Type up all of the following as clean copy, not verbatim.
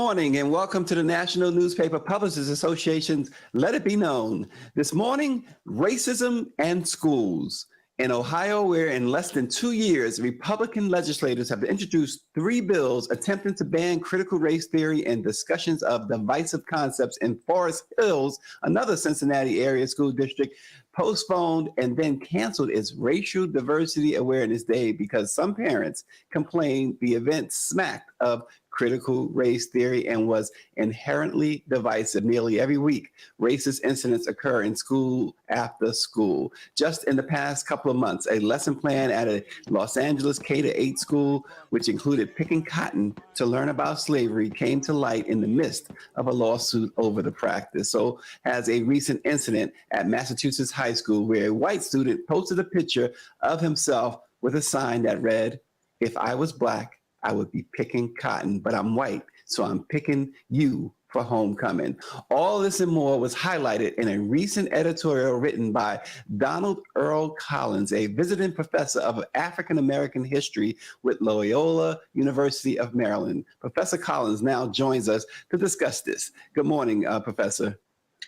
morning and welcome to the National Newspaper Publishers Association's Let It Be Known. This morning, racism and schools. In Ohio, where in less than 2 years, Republican legislators have introduced 3 bills attempting to ban critical race theory and discussions of divisive concepts in Forest Hills, another Cincinnati area school district, postponed and then canceled its Racial Diversity Awareness Day because some parents complained the event smacked of critical race theory and was inherently divisive. Nearly every week, racist incidents occur in school after school. Just in the past couple of months, a lesson plan at a Los Angeles K-8 school, which included picking cotton to learn about slavery, came to light in the midst of a lawsuit over the practice. So has a recent incident at Massachusetts High School where a white student posted a picture of himself with a sign that read, "If I was Black, I would be picking cotton, but I'm white, so I'm picking you for homecoming." All this and more was highlighted in a recent editorial written by Donald Earl Collins, a visiting professor of African American history with Loyola University of Maryland. Professor Collins now joins us to discuss this. Good morning, Professor.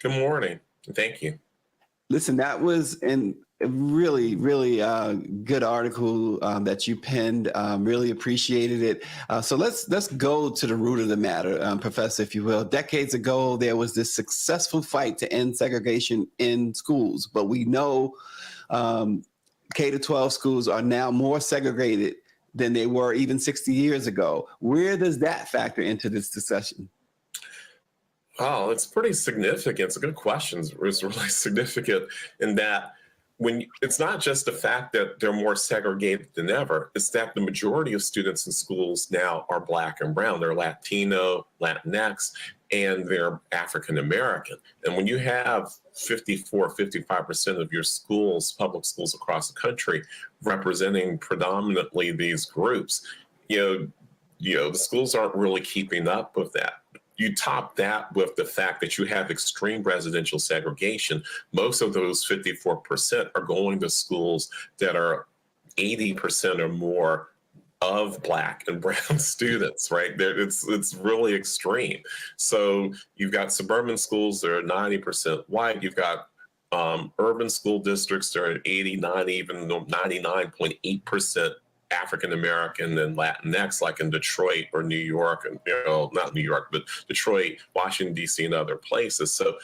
Good morning. Thank you. Listen, that was a really good article that you penned. Really appreciated it. So let's go to the root of the matter, Professor, if you will. Decades ago, there was this successful fight to end segregation in schools, but we know K-12 schools are now more segregated than they were even 60 years ago. Where does that factor into this discussion? Oh, it's pretty significant. It's a good question. It's really significant in that it's not just the fact that they're more segregated than ever, it's that the majority of students in schools now are Black and brown. They're Latino, Latinx, and they're African American. And when you have 55% of your schools, public schools across the country, representing predominantly these groups, the schools aren't really keeping up with that. You top that with the fact that you have extreme residential segregation. Most of those 54% are going to schools that are 80% or more of Black and brown students, right? It's really extreme. So you've got suburban schools that are 90% white. You've got urban school districts that are 80, 90, even 99.8% African American and Latinx, like in Detroit or New York, and not New York, but Detroit, Washington, D.C., and other places. So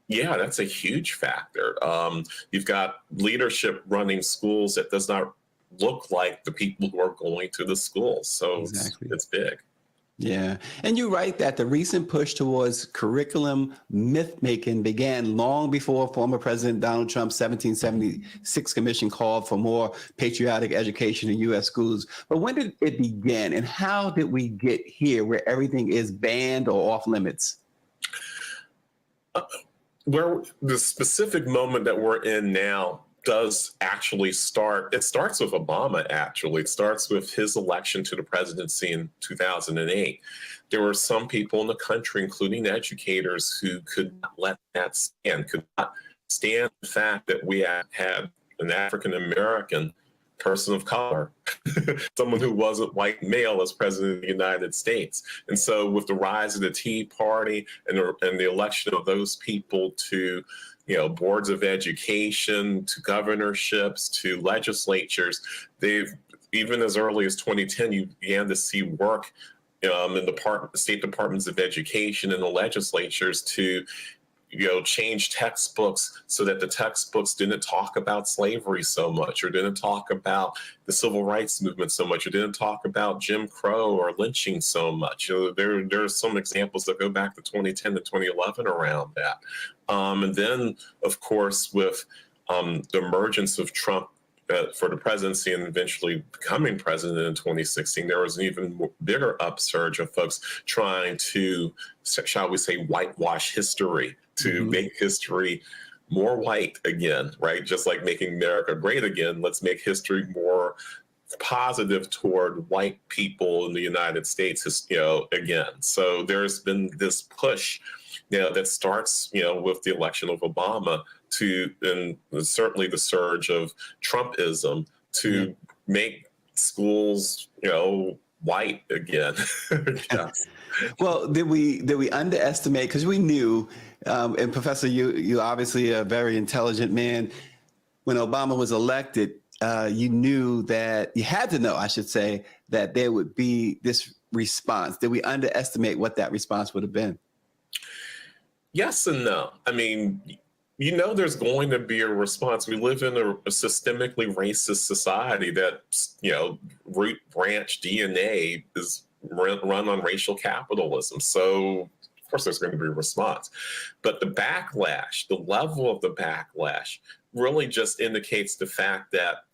yeah, that's a huge factor. You've got leadership running schools that does not look like the people who are going to the schools. So exactly. It's big. Yeah. And you write that the recent push towards curriculum myth-making began long before former President Donald Trump's 1776 commission called for more patriotic education in U.S. schools. But when did it begin, and how did we get here where everything is banned or off limits? Where the specific moment that we're in now does actually start. It starts with Obama, actually. It starts with his election to the presidency in 2008. There were some people in the country, including educators, who could not let that stand, could not stand the fact that we had an African-American person of color, someone who wasn't white male as president of the United States. And so with the rise of the Tea Party and the election of those people to boards of education, to governorships, to legislatures, they've, even as early as 2010, you began to see work in the state departments of education and the legislatures to change textbooks so that the textbooks didn't talk about slavery so much, or didn't talk about the civil rights movement so much, or didn't talk about Jim Crow or lynching so much. There are some examples that go back to 2010 to 2011 around that. And then, of course, with the emergence of Trump for the presidency and eventually becoming president in 2016, there was an even bigger upsurge of folks trying to, shall we say, whitewash history, to make history more white again, right? Just like making America great again, let's make history more positive toward white people in the United States, again. So there's been this push, that starts, with the election of Obama and certainly the surge of Trumpism to make schools, white again. Yes. Well, did we underestimate? Because we knew, and Professor, you obviously a very intelligent man. When Obama was elected, you knew that you had to know, I should say, that there would be this response. Did we underestimate what that response would have been? Yes and no. I mean, there's going to be a response. We live in a systemically racist society that, root branch DNA is run on racial capitalism. So, of course, there's going to be a response. But the backlash, the level of the backlash, really just indicates the fact that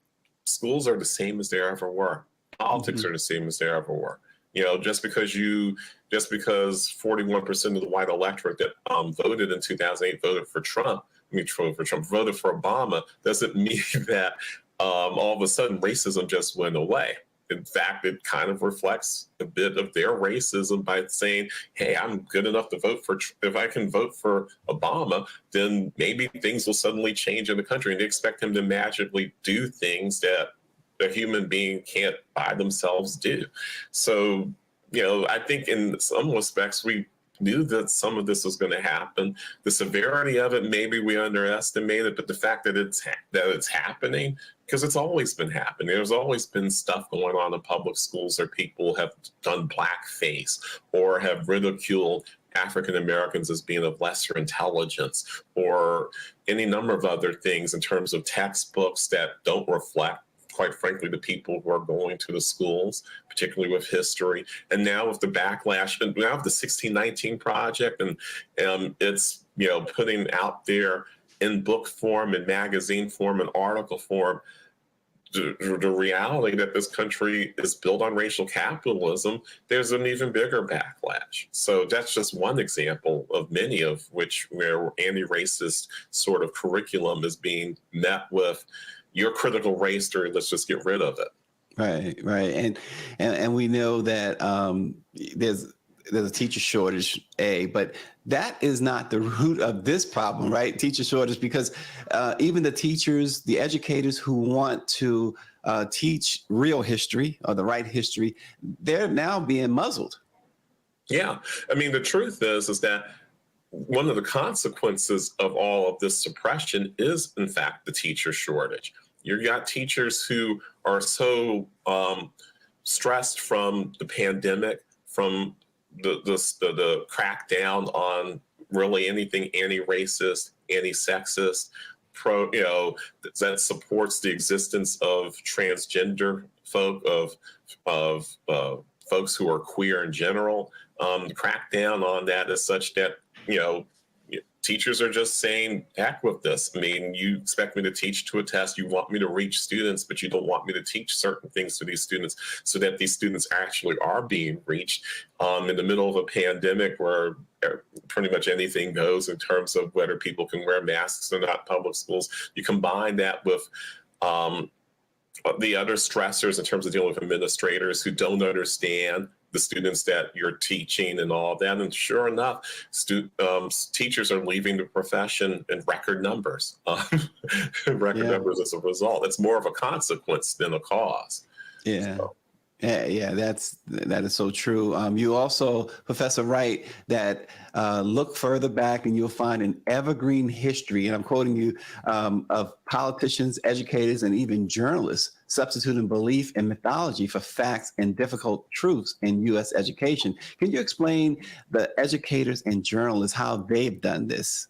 schools are the same as they ever were. Politics are the same as they ever were. Just because 41% of the white electorate that voted in 2008 voted for Trump, voted for Obama, doesn't mean that all of a sudden racism just went away. In fact, it kind of reflects a bit of their racism by saying, hey, I'm good enough to vote for, if I can vote for Obama, then maybe things will suddenly change in the country. And they expect him to magically do things that a human being can't by themselves do. So, I think in some respects, we knew that some of this was going to happen. The severity of it, maybe we underestimated, but the fact that it's happening, because it's always been happening. There's always been stuff going on in public schools where people have done blackface or have ridiculed African Americans as being of lesser intelligence, or any number of other things in terms of textbooks that don't reflect, quite frankly, the people who are going to the schools, particularly with history. And now with the backlash, and now with the 1619 Project, and it's, putting out there in book form, in magazine form, in article form, the reality that this country is built on racial capitalism, there's an even bigger backlash. So that's just one example of many of which where anti-racist sort of curriculum is being met with, your critical race theory, let's just get rid of it. Right. And we know that there's a teacher shortage, but that is not the root of this problem, right? Teacher shortage, because even the teachers, the educators who want to teach real history or the right history, they're now being muzzled. Yeah. I mean, the truth is that one of the consequences of all of this suppression is, in fact, the teacher shortage. You've got teachers who are so stressed from the pandemic, from the crackdown on really anything anti-racist, anti-sexist, that supports the existence of transgender folk, of folks who are queer in general. The crackdown on that is such that, teachers are just saying, heck with this. I mean, you expect me to teach to a test. You want me to reach students, but you don't want me to teach certain things to these students so that these students actually are being reached in the middle of a pandemic where pretty much anything goes in terms of whether people can wear masks or not in public schools. You combine that with the other stressors in terms of dealing with administrators who don't understand the students that you're teaching and all that. And sure enough, teachers are leaving the profession in record numbers, numbers as a result. It's more of a consequence than a cause. Yeah. So. Yeah, that is so true. You also, Professor, write that look further back and you'll find an evergreen history, and I'm quoting you, of politicians, educators, and even journalists substituting belief and mythology for facts and difficult truths in U.S. education. Can you explain the educators and journalists, how they've done this?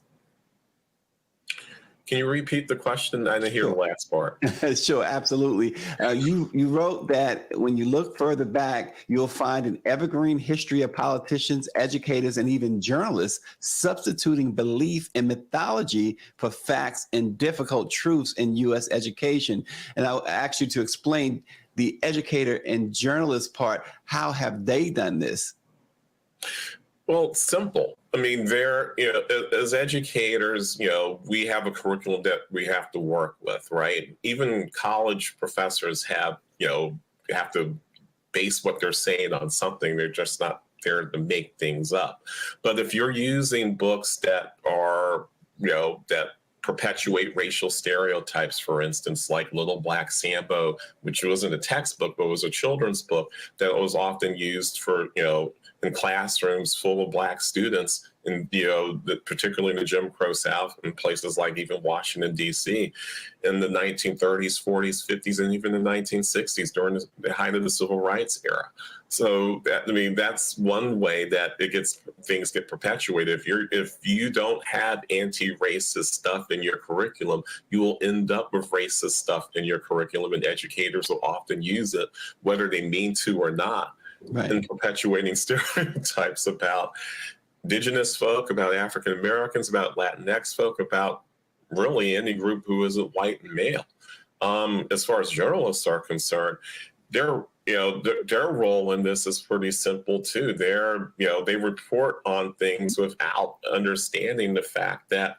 Can you repeat the question? I didn't hear the last part. Sure, absolutely. You wrote that when you look further back, you'll find an evergreen history of politicians, educators, and even journalists substituting belief and mythology for facts and difficult truths in U.S. education. And I'll ask you to explain the educator and journalist part. How have they done this? Well, it's simple. I mean, as educators, we have a curriculum that we have to work with, right? Even college professors have to base what they're saying on something. They're just not there to make things up. But if you're using books that are, that perpetuate racial stereotypes, for instance, like Little Black Sambo, which wasn't a textbook, but was a children's book that was often used for, in classrooms full of Black students, and particularly in the Jim Crow South, and places like even Washington, D.C., in the 1930s, 40s, 50s, and even the 1960s during the height of the Civil Rights era. So that's one way that things get perpetuated. If you don't have anti-racist stuff in your curriculum, you will end up with racist stuff in your curriculum, and educators will often use it, whether they mean to or not, in perpetuating stereotypes about Indigenous folk, about African Americans, about Latinx folk, about really any group who isn't white and male. As far as journalists are concerned, their role in this is pretty simple too. They report on things without understanding the fact that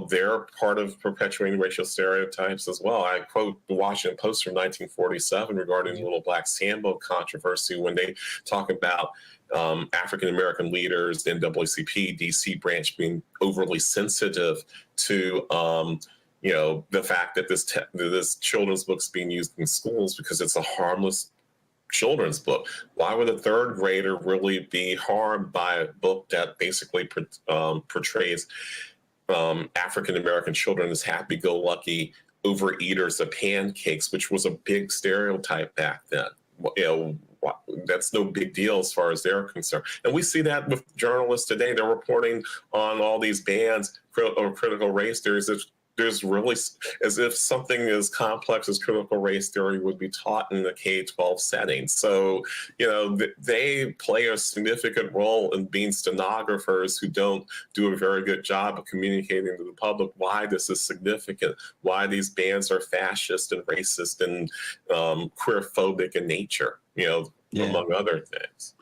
they're part of perpetuating racial stereotypes as well. I quote the Washington Post from 1947 regarding the Little Black Sambo controversy, when they talk about African-American leaders, the NAACP, DC branch, being overly sensitive to the fact that this children's book's being used in schools because it's a harmless children's book. Why would a third grader really be harmed by a book that basically portrays African-American children as happy-go-lucky overeaters of pancakes, which was a big stereotype back then? That's no big deal as far as they're concerned. And we see that with journalists today. They're reporting on all these bans or critical race theories. There's really, as if something as complex as critical race theory would be taught in the K-12 setting. So, they play a significant role in being stenographers who don't do a very good job of communicating to the public why this is significant, why these bans are fascist and racist and queer-phobic in nature, among other things.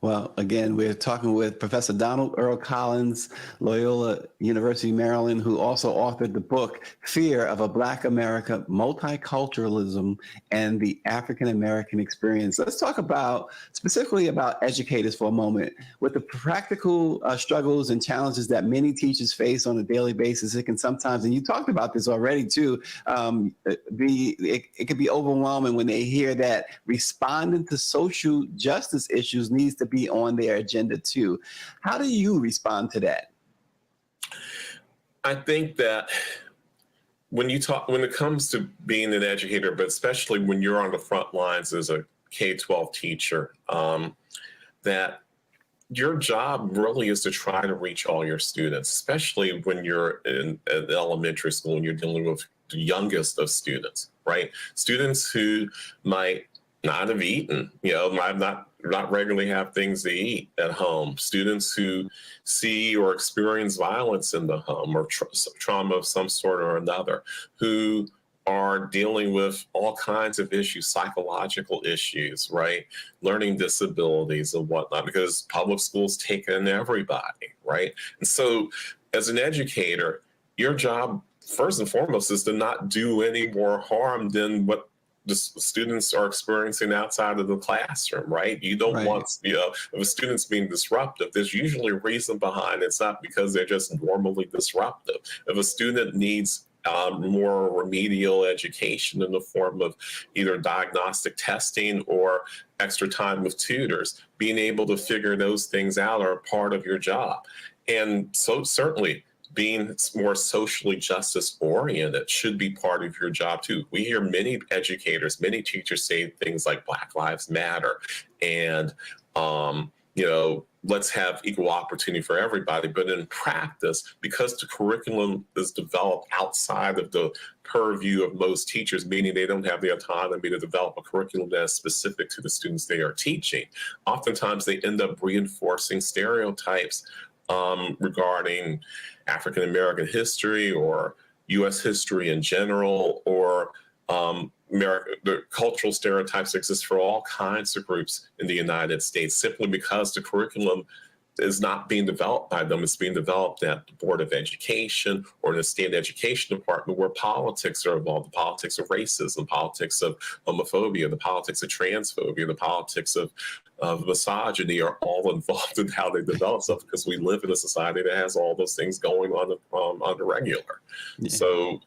Well, again, we're talking with Professor Donald Earl Collins, Loyola University, Maryland, who also authored the book, Fear of a Black America, Multiculturalism and the African American Experience. Let's talk specifically about educators for a moment. With the practical struggles and challenges that many teachers face on a daily basis, it can sometimes, and you talked about this already too, it can be overwhelming when they hear that responding to social justice issues needs to be on their agenda too. How do you respond to that? I think that when it comes to being an educator, but especially when you're on the front lines as a K-12 teacher, that your job really is to try to reach all your students, especially when you're in elementary school and you're dealing with the youngest of students, right? Students who might not have eaten, might not regularly have things to eat at home. Students who see or experience violence in the home or trauma of some sort or another, who are dealing with all kinds of issues, psychological issues, right? Learning disabilities and whatnot, because public schools take in everybody, right? And so as an educator, your job, first and foremost, is to not do any more harm than what the students are experiencing outside of the classroom, right? You don't want, if a student's being disruptive, there's usually a reason behind it. It's not because they're just normally disruptive. If a student needs more remedial education in the form of either diagnostic testing or extra time with tutors, being able to figure those things out are part of your job. And so certainly being more socially justice oriented should be part of your job too. We hear many educators, many teachers say things like Black Lives Matter and, let's have equal opportunity for everybody. But in practice, because the curriculum is developed outside of the purview of most teachers, meaning they don't have the autonomy to develop a curriculum that is specific to the students they are teaching, oftentimes they end up reinforcing stereotypes regarding African American history or U.S. history in general, or the cultural stereotypes exist for all kinds of groups in the United States, simply because the curriculum is not being developed by them. It's being developed at the Board of Education or in the state education department, where politics are involved, the politics of racism, politics of homophobia, the politics of transphobia, the politics of of misogyny are all involved in how they develop stuff, because we live in a society that has all those things going on the regular. Yeah. So,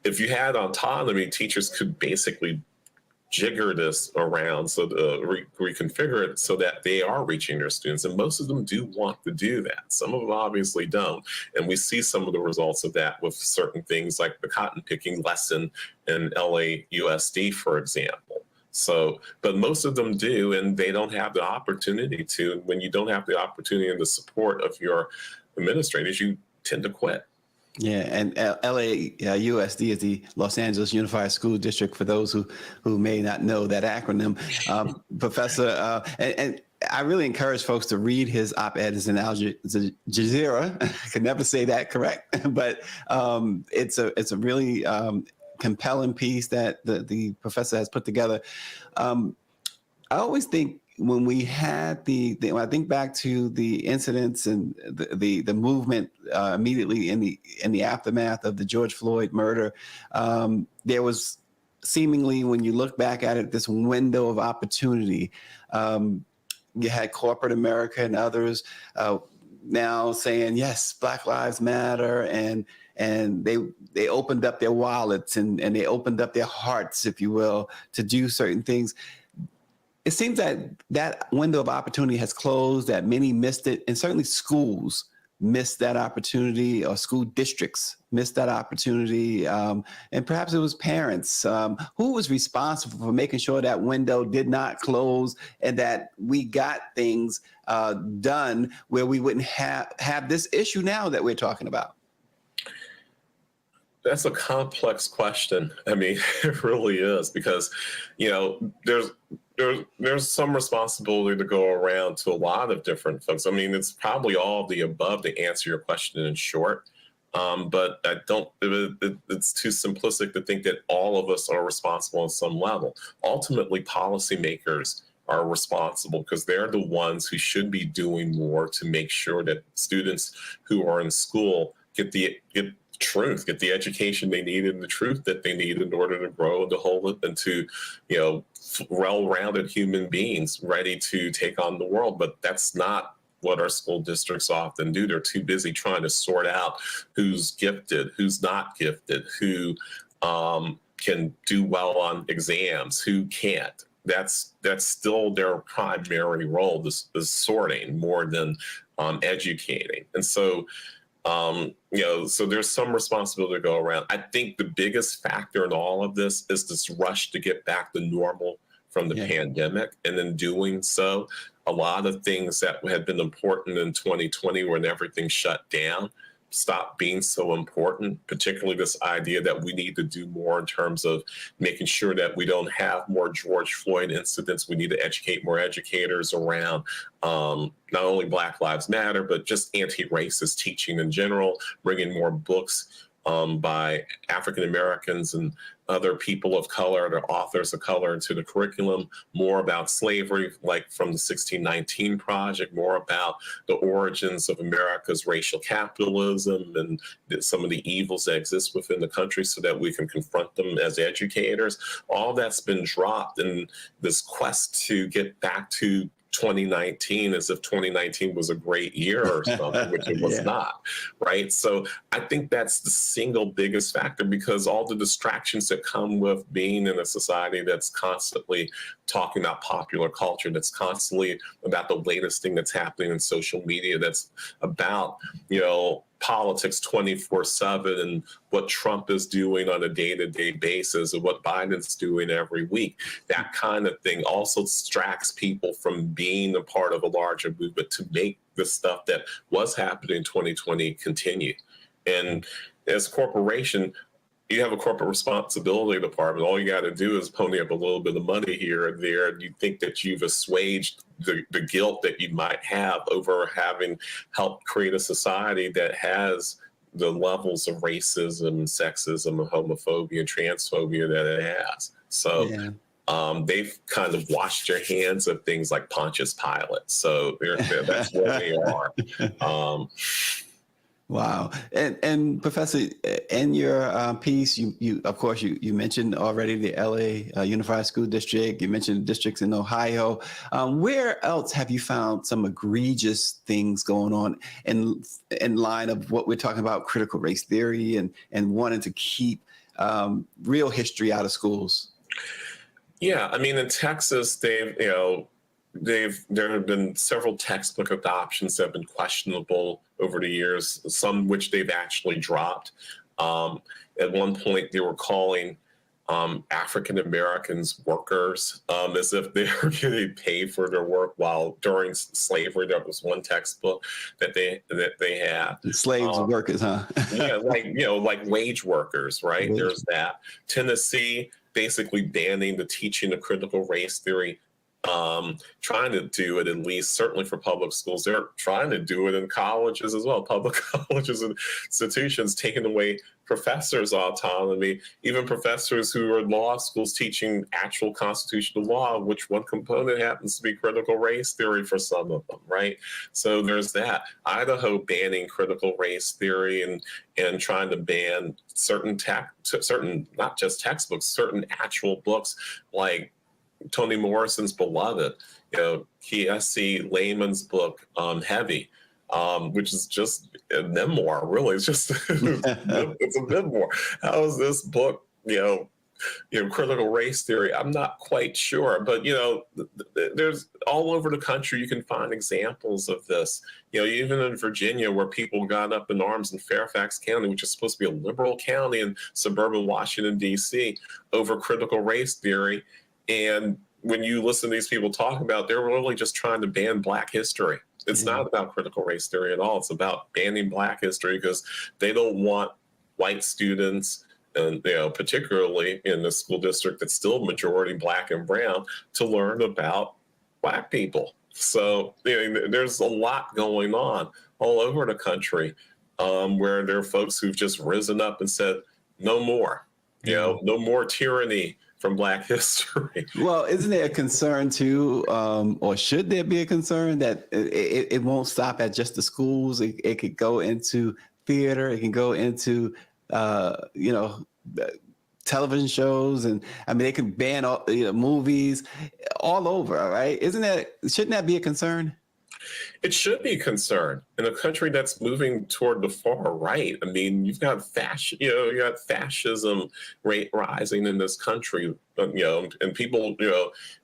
if you had autonomy, teachers could basically jigger this around, so reconfigure it so that they are reaching their students. And most of them do want to do that. Some of them obviously don't. And we see some of the results of that with certain things like the cotton picking lesson in LAUSD, for example. So, but most of them do, and they don't have the opportunity to. When you don't have the opportunity and the support of your administrators, you tend to quit. Yeah, and LAUSD is the Los Angeles Unified School District, for those who may not know that acronym. Professor, and I really encourage folks to read his op-ed. It's in Al Jazeera. I can never say that correct, but it's a really compelling piece that the professor has put together. I always think, when we had when I think back to the incidents and the movement immediately in the aftermath of the George Floyd murder, there was seemingly, when you look back at it, this window of opportunity. You had corporate America and others now saying, yes, Black Lives Matter, and they opened up their wallets and they opened up their hearts, if you will, to do certain things. It seems that window of opportunity has closed, that many missed it, and certainly schools missed that opportunity, or school districts missed that opportunity, and perhaps it was parents. Who was responsible for making sure that window did not close, and that we got things done where we wouldn't have this issue now that we're talking about? That's a complex question. I mean, it really is, because, there's some responsibility to go around to a lot of different folks. I mean, it's probably all of the above to answer your question in short. But I don't, it's too simplistic to think that all of us are responsible on some level. Ultimately, policymakers are responsible, because they're the ones who should be doing more to make sure that students who are in school get the education they need and the truth that they need in order to grow and to hold it into, well-rounded human beings ready to take on the world. But that's not what our school districts often do. They're too busy trying to sort out who's gifted, who's not gifted, who can do well on exams, who can't. That's still their primary role, is sorting more than educating. And so, so there's some responsibility to go around. I think the biggest factor in all of this is this rush to get back to normal from the pandemic. And in doing so, a lot of things that had been important in 2020, when everything shut down, stopped being so important, particularly this idea that we need to do more in terms of making sure that we don't have more George Floyd incidents. We need to educate more educators around not only Black Lives Matter, but just anti-racist teaching in general, bringing more books by African Americans and other people of color, or authors of color, into the curriculum, more about slavery, like from the 1619 Project, more about the origins of America's racial capitalism and some of the evils that exist within the country, so that we can confront them as educators. All that's been dropped in this quest to get back to 2019, as if 2019 was a great year or something, which it was not, right? So I think that's the single biggest factor, because all the distractions that come with being in a society that's constantly talking about popular culture, that's constantly about the latest thing that's happening in social media, that's about, politics 24/7, and what Trump is doing on a day-to-day basis, and what Biden's doing every week. That kind of thing also distracts people from being a part of a larger movement to make the stuff that was happening in 2020 continue. And as a corporation, you have a corporate responsibility department. All you got to do is pony up a little bit of money here and there, and you think that you've assuaged the guilt that you might have over having helped create a society that has the levels of racism, sexism, and homophobia and transphobia that it has. So they've kind of washed their hands of things like Pontius Pilate. So that's where they are. Wow. And Professor, in your piece, you of course you mentioned already the LA Unified School District. You mentioned districts in Ohio. Where else have you found some egregious things going on in line of what we're talking about, critical race theory and wanting to keep real history out of schools? Yeah, I mean, in Texas, there have been several textbook adoptions that have been questionable over the years, some which they've actually dropped. Um, at one point, they were calling African Americans workers, as if they were getting paid for their work. While during slavery, there was one textbook that they had. Slaves and Um, workers, huh? yeah, like wage workers, right? Wage. There's that. Tennessee basically banning the teaching of critical race theory, trying to do it, at least certainly for public schools. They're trying to do it in colleges as well, public colleges and institutions, taking away professors' autonomy, even professors who are in law schools teaching actual constitutional law, which one component happens to be critical race theory for some of them, right? So there's that. Idaho banning critical race theory and trying to ban certain not just textbooks, certain actual books like Toni Morrison's Beloved, K.S.C. Lehman's book, Heavy, which is just a memoir, really. It's just, it's a memoir. How is this book, critical race theory? I'm not quite sure, but, there's all over the country, you can find examples of this. Even in Virginia, where people got up in arms in Fairfax County, which is supposed to be a liberal county in suburban Washington, D.C., over critical race theory. And when you listen to these people talk about, they're really just trying to ban Black history. It's not about critical race theory at all. It's about banning Black history because they don't want white students, and particularly in the school district that's still majority Black and brown, to learn about Black people. So there's a lot going on all over the country, where there are folks who've just risen up and said, no more, no more tyranny from Black history. Well, isn't there a concern too, or should there be a concern that it won't stop at just the schools? It could go into theater. It can go into, television shows, and I mean, they can ban all, movies all over. All right, shouldn't that be a concern? It should be a concern in a country that's moving toward the far right. I mean, you've got fascism rate rising in this country, and people,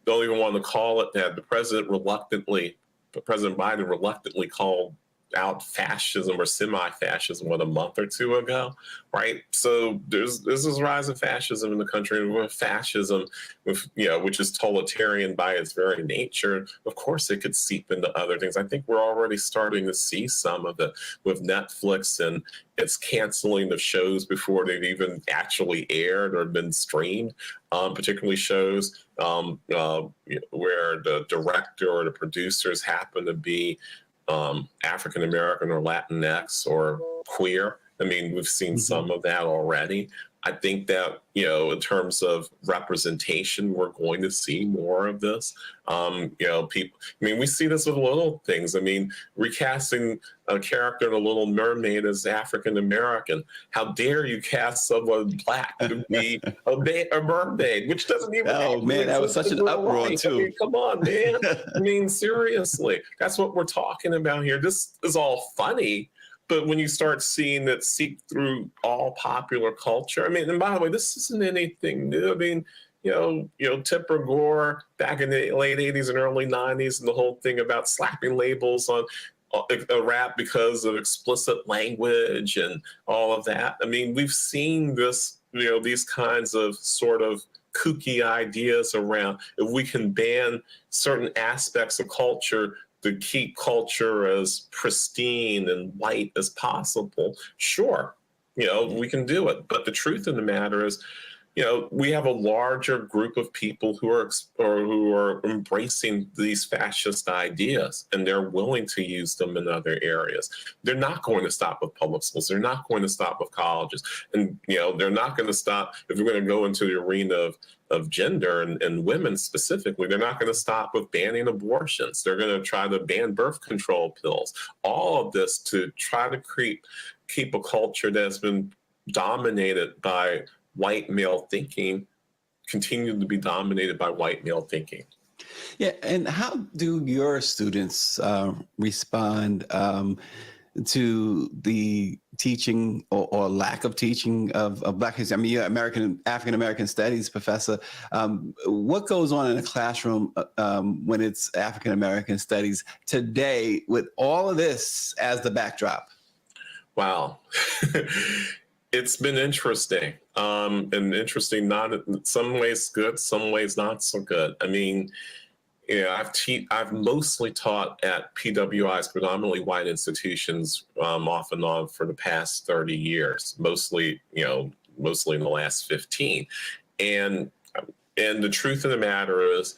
don't even want to call it that. President Biden reluctantly called out fascism or semi-fascism a month or two ago, right? So there's this rise of fascism in the country, and with fascism, which is totalitarian by its very nature. Of course, it could seep into other things. I think we're already starting to see some of it with Netflix, and it's canceling of shows before they've even actually aired or been streamed. Particularly shows where the director or the producers happen to be African American or Latinx or queer. I mean, we've seen some of that already. I think that, in terms of representation, we're going to see more of this. People, I mean, we see this with little things. I mean, recasting a character in A Little Mermaid as African American. How dare you cast someone Black to be a mermaid, which doesn't even. Oh man, that was such an uproar too. I mean, come on, man. I mean, seriously, that's what we're talking about here. This is all funny. But when you start seeing it seep through all popular culture, I mean, and by the way, this isn't anything new. I mean, Tipper Gore back in the late 80s and early 90s, and the whole thing about slapping labels on a rap because of explicit language and all of that. I mean, we've seen this, these kinds of sort of kooky ideas around if we can ban certain aspects of culture to keep culture as pristine and white as possible. Sure, we can do it. But the truth of the matter is, we have a larger group of people who are embracing these fascist ideas, and they're willing to use them in other areas. They're not going to stop with public schools. They're not going to stop with colleges, and they're not going to stop if we're going to go into the arena of gender and women specifically. They're not going to stop with banning abortions. They're going to try to ban birth control pills. All of this to try to keep a culture that's been dominated by white male thinking, continue to be dominated by white male thinking. Yeah, and how do your students respond to the teaching or lack of teaching of Black history? I mean, you're African American studies professor. What goes on in a classroom when it's African American studies today with all of this as the backdrop? Wow. It's been interesting, and interesting, not in some ways good, some ways not so good. I mean, I've mostly taught at PWIs, predominantly white institutions, off and on for the past 30 years, mostly in the last 15. And the truth of the matter is,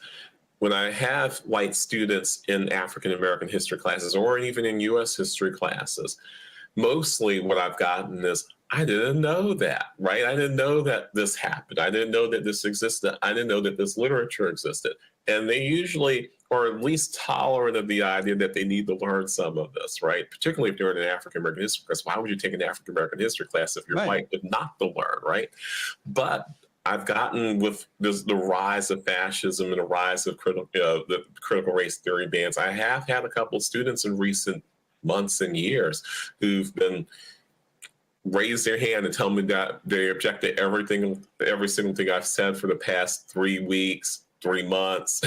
when I have white students in African American history classes, or even in U.S. history classes, mostly what I've gotten is, I didn't know that, right? I didn't know that this happened. I didn't know that this existed. I didn't know that this literature existed. And they usually are at least tolerant of the idea that they need to learn some of this, right? Particularly if you're in an African American history class. Why would you take an African American history class if you're white, but not to learn, right? But I've gotten with the rise of fascism and the rise of the critical race theory bans. I have had a couple of students in recent months and years who've been raise their hand and tell me that they object to every single thing I've said for the past 3 weeks, 3 months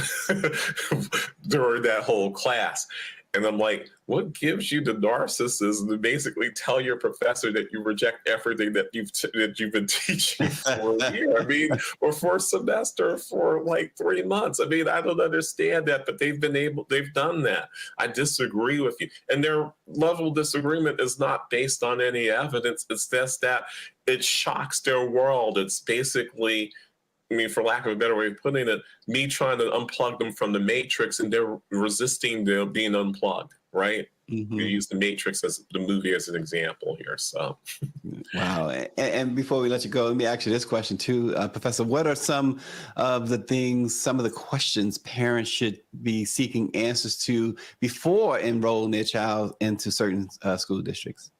during that whole class. And I'm like, what gives you the narcissism to basically tell your professor that you reject everything that you've been teaching for a year? I mean, or for a semester, for like 3 months. I mean, I don't understand that, but they've done that. I disagree with you. And their level of disagreement is not based on any evidence. It's just that it shocks their world. It's basically, I mean, for lack of a better way of putting it, me trying to unplug them from the matrix, and they're resisting them being unplugged, right? Mm-hmm. We use the Matrix as the movie as an example here. So, wow. And before we let you go, let me ask you this question too, Professor. What are some of the questions parents should be seeking answers to before enrolling their child into certain school districts?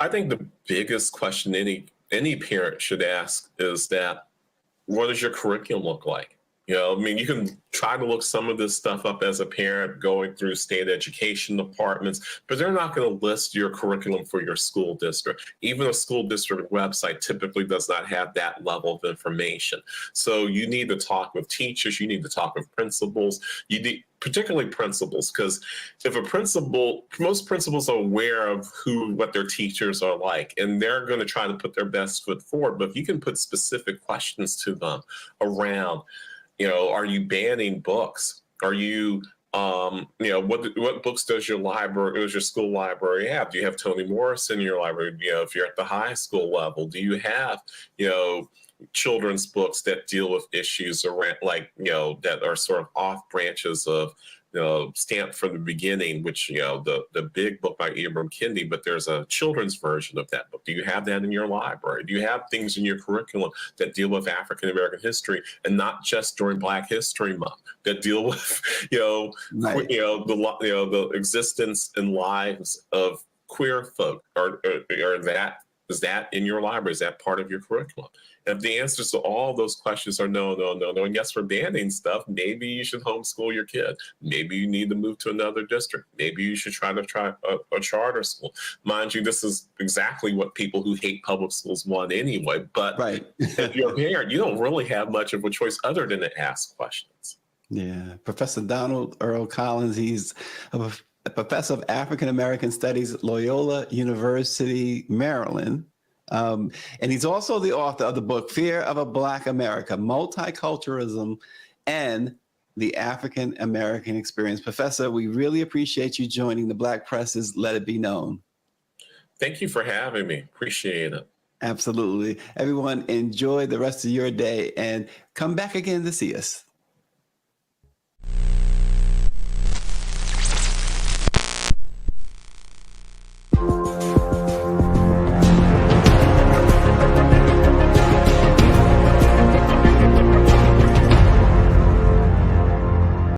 I think the biggest question any parent should ask is that, what does your curriculum look like? I mean, you can try to look some of this stuff up as a parent going through state education departments, but they're not going to list your curriculum for your school district. Even a school district website typically does not have that level of information. So you need to talk with teachers. You need to talk with principals. You need, particularly principals, because most principals are aware of what their teachers are like, and they're going to try to put their best foot forward. But if you can put specific questions to them around, are you banning books? Are you, what books does your school library have? Do you have Toni Morrison in your library? If you're at the high school level, do you have, children's books that deal with issues around, that are sort of off branches of, Stamped from the Beginning, which, the big book by Ibram Kendi, but there's a children's version of that book. Do you have that in your library? Do you have things in your curriculum that deal with African American history, and not just during Black History Month, that deal with, Right. the existence and lives of queer folk? Is that in your library? Is that part of your curriculum? And if the answers to all those questions are no, and yes, we're banning stuff, maybe you should homeschool your kid. Maybe you need to move to another district. Maybe you should try a charter school. Mind you, this is exactly what people who hate public schools want anyway. But Right. if you're a parent, you don't really have much of a choice other than to ask questions. Yeah. Professor Donald Earl Collins, he's a professor of African American Studies at Loyola University, Maryland. And he's also the author of the book, Fear of a Black America, Multiculturalism and the African American Experience. Professor, we really appreciate you joining the Black Press's Let It Be Known. Thank you for having me. Appreciate it. Absolutely. Everyone, enjoy the rest of your day and come back again to see us.